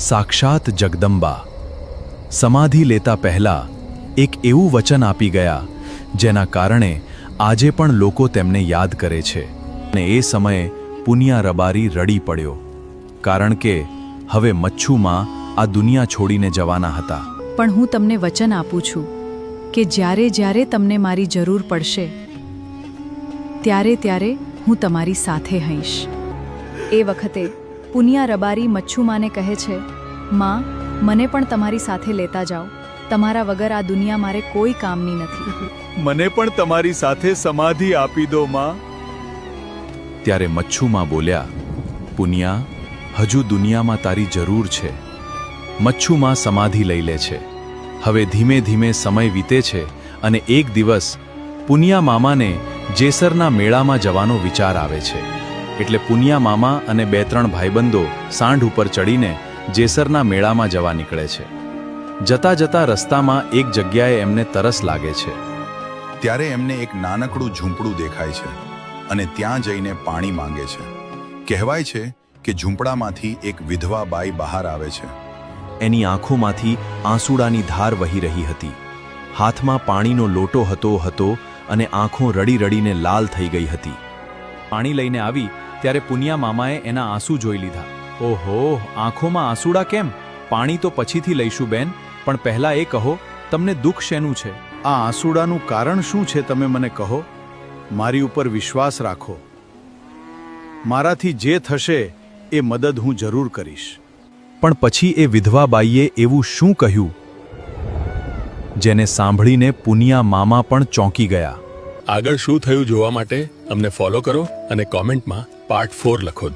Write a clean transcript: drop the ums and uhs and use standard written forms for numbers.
સાક્ષાત જગદંબા સમાધિ લેતા પહેલા એક એવું વચન આપી ગયા જેના કારણે આજે પણ લોકો તેમને યાદ કરે છે અને એ સમયે પુનિયા રબારી રડી પડ્યો કારણ કે હવે મચ્છુમાં આ દુનિયા છોડીને જવાના હતા. પણ હું તમને વચન આપું છું કે જ્યારે જ્યારે તમને મારી જરૂર પડશે ત્યારે ત્યારે હું તમારી સાથે હઈશ. એ વખતે પુનિયા રબારી મચ્છુમાને કહે છે, માં, મને પણ તમારી સાથે લેતા જાઓ. તમારા વગર આ દુનિયા મારે કોઈ કામની નથી. મને પણ તમારી સાથે સમાધિ આપી દો માં. ત્યારે મચ્છુમાં બોલ્યા, પુનિયા, હજુ દુનિયામાં તારી જરૂર છે. મચ્છુમાં સમાધિ લઈ લે છે. હવે ધીમે ધીમે સમય વીતે છે અને એક દિવસ પુનિયા મામાને જેસરના મેળામાં જવાનો વિચાર આવે છે. એટલે પુનિયા મામા અને 2-3 ભાઈબંધો સાંઢ ઉપર ચડીને જેસરના મેળામાં જવા નીકળે છે. જતા જતા રસ્તામાં એક જગ્યાએ એમને તરસ લાગે છે. ત્યારે એમને એક નાનકડું ઝૂંપડું દેખાય છે અને ત્યાં જઈને પાણી માંગે છે. કહેવાય છે કે ઝૂંપડામાંથી એક વિધવા બાઈ બહાર આવે છે. એની આંખોમાંથી આંસુડાની ધાર વહી રહી હતી. હાથમાં પાણીનો લોટો હતો અને આંખો રડી રડીને લાલ થઈ ગઈ હતી. પાણી લઈને આવી ત્યારે પુનિયા મામાએ એના આંસુ જોઈ લીધા. ઓહો, આંખોમાં આંસુડા કેમ? પાણી તો પછીથી લઈશું બેન, પણ પહેલા એ કહો, તમને દુઃખ શેનું છે? આ આંસુડાનું કારણ શું છે તમે મને કહો. મારી ઉપર વિશ્વાસ રાખો. મારાથી જે થશે એ મદદ હું જરૂર કરીશ. પણ પછી એ વિધવા બાઈએ એવું શું કહ્યું જેને સાંભળીને પુનિયા મામા પણ ચોંકી ગયા. આગળ શું થયું જોવા માટે અમને ફોલો કરો અને કોમેન્ટમાં પાર્ટ 4 લખો.